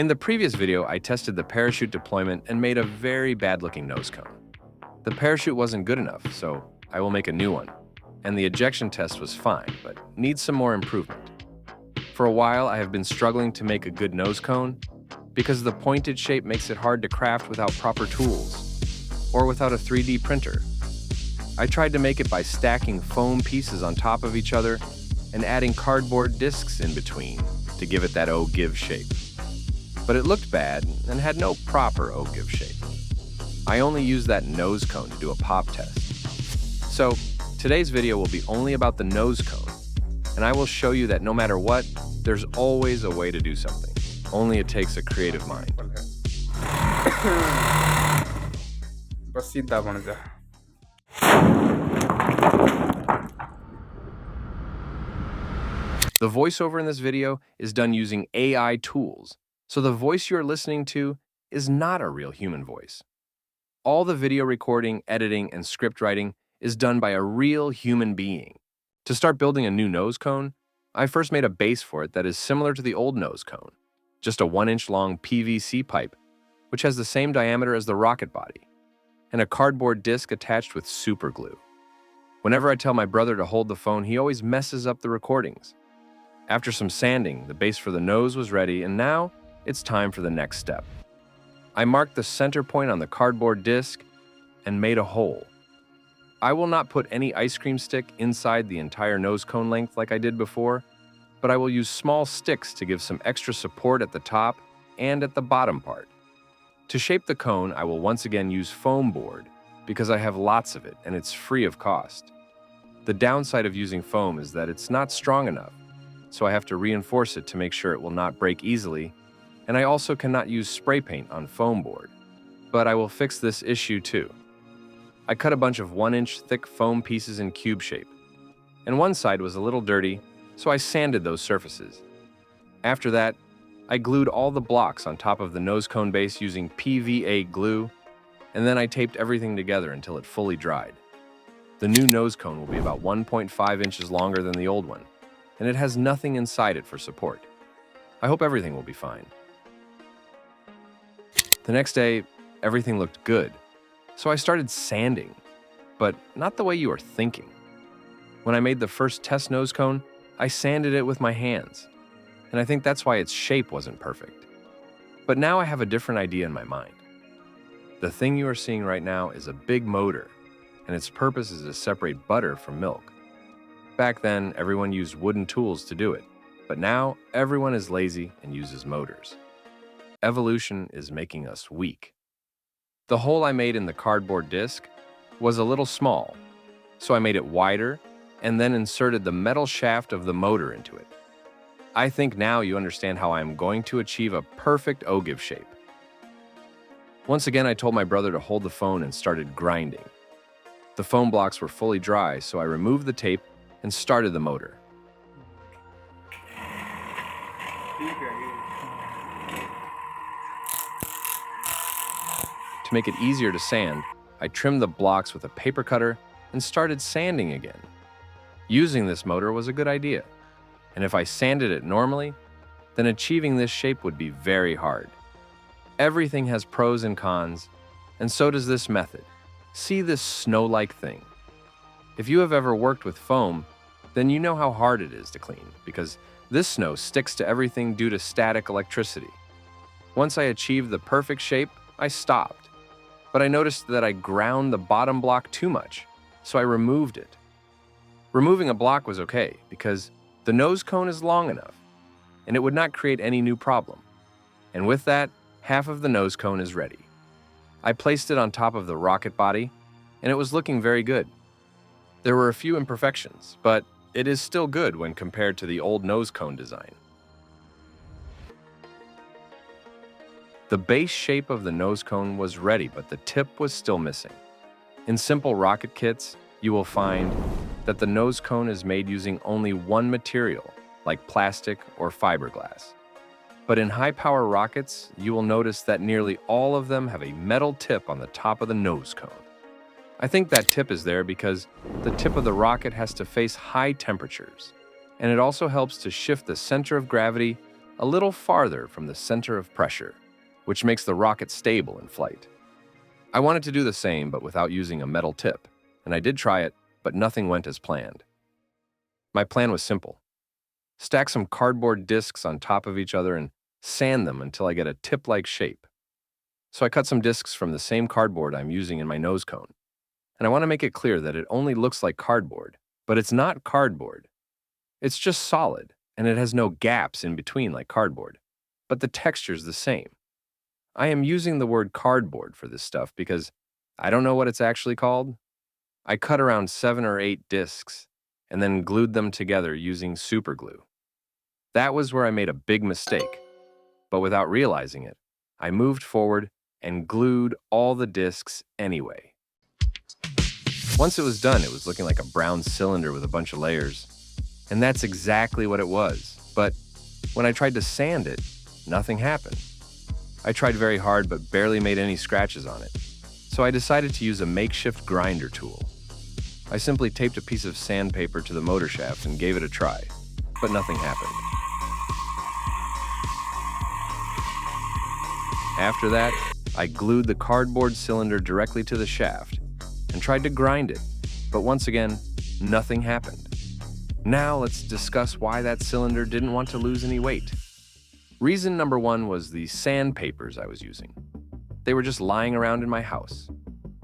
In the previous video, I tested the parachute deployment and made a very bad-looking nose cone. The parachute wasn't good enough, so I will make a new one. And the ejection test was fine, but needs some more improvement. For a while, I have been struggling to make a good nose cone because the pointed shape makes it hard to craft without proper tools or without a 3D printer. I tried to make it by stacking foam pieces on top of each other and adding cardboard discs in between to give it that ogive shape. But it looked bad and had no proper ogive shape. I only used that nose cone to do a pop test. So today's video will be only about the nose cone, and I will show you that no matter what, there's always a way to do something. Only it takes a creative mind. बस सीधा बन जा। The voiceover in this video is done using AI tools, so the voice you're listening to is not a real human voice. All the video recording, editing, and script writing is done by a real human being. To start building a new nose cone, I first made a base for it that is similar to the old nose cone, just a 1-inch long PVC pipe, which has the same diameter as the rocket body, and a cardboard disc attached with super glue. Whenever I tell my brother to hold the phone, he always messes up the recordings. After some sanding, the base for the nose was ready, and now it's time for the next step. I marked the center point on the cardboard disc and made a hole. I will not put any ice cream stick inside the entire nose cone length like I did before, but I will use small sticks to give some extra support at the top and at the bottom part. To shape the cone, I will once again use foam board because I have lots of it and it's free of cost. The downside of using foam is that it's not strong enough, so I have to reinforce it to make sure it will not break easily, and I also cannot use spray paint on foam board. But I will fix this issue too. I cut a bunch of 1-inch thick foam pieces in cube shape, and one side was a little dirty, so I sanded those surfaces. After that, I glued all the blocks on top of the nose cone base using PVA glue, and then I taped everything together until it fully dried. The new nose cone will be about 1.5 inches longer than the old one, and it has nothing inside it for support. I hope everything will be fine. The next day, everything looked good, so I started sanding, but not the way you are thinking. When I made the first test nose cone, I sanded it with my hands, and I think that's why its shape wasn't perfect. But now I have a different idea in my mind. The thing you are seeing right now is a big motor, and its purpose is to separate butter from milk. Back then, everyone used wooden tools to do it, but now everyone is lazy and uses motors. Evolution is making us weak. The hole I made in the cardboard disc was a little small, so I made it wider and then inserted the metal shaft of the motor into it. I think now you understand how I am going to achieve a perfect ogive shape. Once again, I told my brother to hold the phone and started grinding. The foam blocks were fully dry, so I removed the tape and started the motor. To make it easier to sand, I trimmed the blocks with a paper cutter and started sanding again. Using this motor was a good idea, and if I sanded it normally, then achieving this shape would be very hard. Everything has pros and cons, and so does this method. See this snow-like thing. If you have ever worked with foam, then you know how hard it is to clean, because this snow sticks to everything due to static electricity. Once I achieved the perfect shape, I stopped. But I noticed that I ground the bottom block too much, so I removed it. Removing a block was okay, because the nose cone is long enough, and it would not create any new problem. And with that, half of the nose cone is ready. I placed it on top of the rocket body, and it was looking very good. There were a few imperfections, but it is still good when compared to the old nose cone design. The base shape of the nose cone was ready, but the tip was still missing. In simple rocket kits, you will find that the nose cone is made using only one material, like plastic or fiberglass. But in high-power rockets, you will notice that nearly all of them have a metal tip on the top of the nose cone. I think that tip is there because the tip of the rocket has to face high temperatures, and it also helps to shift the center of gravity a little farther from the center of pressure, which makes the rocket stable in flight. I wanted to do the same, but without using a metal tip, and I did try it, but nothing went as planned. My plan was simple. Stack some cardboard discs on top of each other and sand them until I get a tip-like shape. So I cut some discs from the same cardboard I'm using in my nose cone. And I want to make it clear that it only looks like cardboard, but it's not cardboard. It's just solid, and it has no gaps in between like cardboard, but the texture's the same. I am using the word cardboard for this stuff because I don't know what it's actually called. I cut around 7 or 8 discs and then glued them together using super glue. That was where I made a big mistake, but without realizing it, I moved forward and glued all the discs anyway. Once it was done, it was looking like a brown cylinder with a bunch of layers, and that's exactly what it was. But when I tried to sand it, nothing happened. I tried very hard but barely made any scratches on it, so I decided to use a makeshift grinder tool. I simply taped a piece of sandpaper to the motor shaft and gave it a try, but nothing happened. After that, I glued the cardboard cylinder directly to the shaft and tried to grind it, but once again, nothing happened. Now let's discuss why that cylinder didn't want to lose any weight. Reason number 1 was the sandpapers I was using. They were just lying around in my house.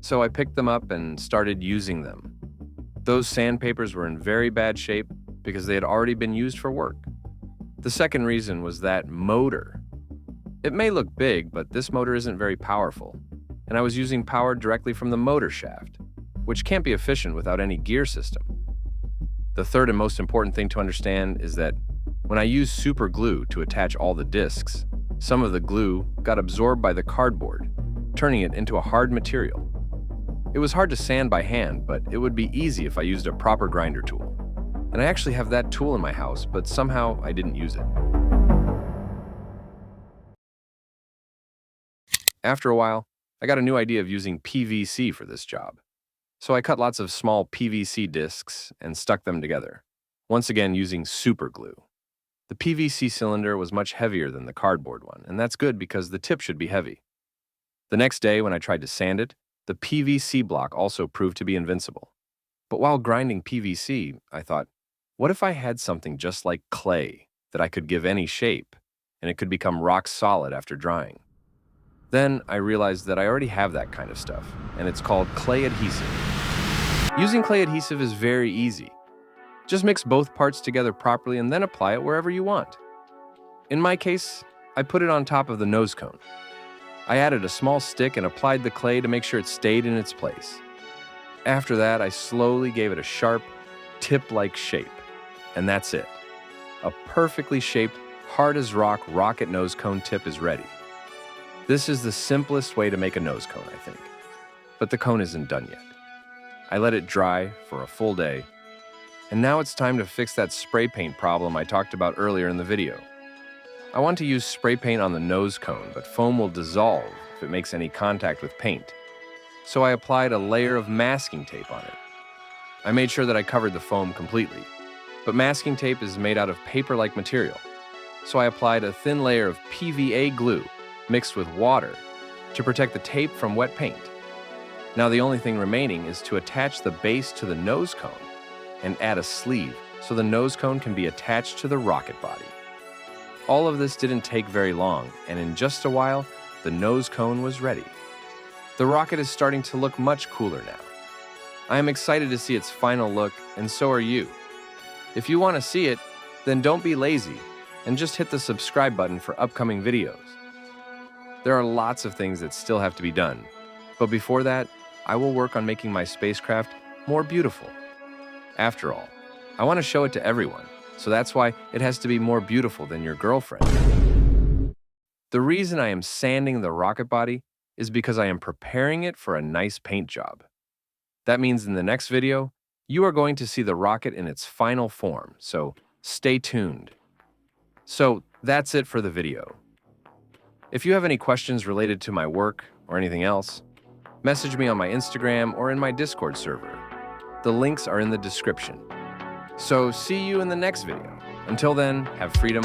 So I picked them up and started using them. Those sandpapers were in very bad shape because they had already been used for work. The second reason was that motor. It may look big, but this motor isn't very powerful, and I was using power directly from the motor shaft, which can't be efficient without any gear system. The third and most important thing to understand is that when I used super glue to attach all the discs, some of the glue got absorbed by the cardboard, turning it into a hard material. It was hard to sand by hand, but it would be easy if I used a proper grinder tool. And I actually have that tool in my house, but somehow I didn't use it. After a while, I got a new idea of using PVC for this job. So I cut lots of small PVC discs and stuck them together, once again using super glue. The PVC cylinder was much heavier than the cardboard one, and that's good because the tip should be heavy. The next day, when I tried to sand it, the PVC block also proved to be invincible. But while grinding PVC, I thought, what if I had something just like clay that I could give any shape, and it could become rock solid after drying? Then I realized that I already have that kind of stuff, and it's called clay adhesive. Using clay adhesive is very easy. Just mix both parts together properly and then apply it wherever you want. In my case, I put it on top of the nose cone. I added a small stick and applied the clay to make sure it stayed in its place. After that, I slowly gave it a sharp, tip-like shape. And that's it. A perfectly shaped, hard-as-rock rocket nose cone tip is ready. This is the simplest way to make a nose cone, I think. But the cone isn't done yet. I let it dry for a full day, and now it's time to fix that spray paint problem I talked about earlier in the video. I want to use spray paint on the nose cone, but foam will dissolve if it makes any contact with paint. So I applied a layer of masking tape on it. I made sure that I covered the foam completely, but masking tape is made out of paper-like material. So I applied a thin layer of PVA glue mixed with water to protect the tape from wet paint. Now the only thing remaining is to attach the base to the nose cone and add a sleeve so the nose cone can be attached to the rocket body. All of this didn't take very long, and in just a while, the nose cone was ready. The rocket is starting to look much cooler now. I am excited to see its final look, and so are you. If you want to see it, then don't be lazy and just hit the subscribe button for upcoming videos. There are lots of things that still have to be done, but before that, I will work on making my spacecraft more beautiful. After all, I want to show it to everyone, so that's why it has to be more beautiful than your girlfriend. The reason I am sanding the rocket body is because I am preparing it for a nice paint job. That means in the next video, you are going to see the rocket in its final form, so stay tuned. So that's it for the video. If you have any questions related to my work or anything else, message me on my Instagram or in my Discord server. The links are in the description. So see you in the next video. Until then, have freedom.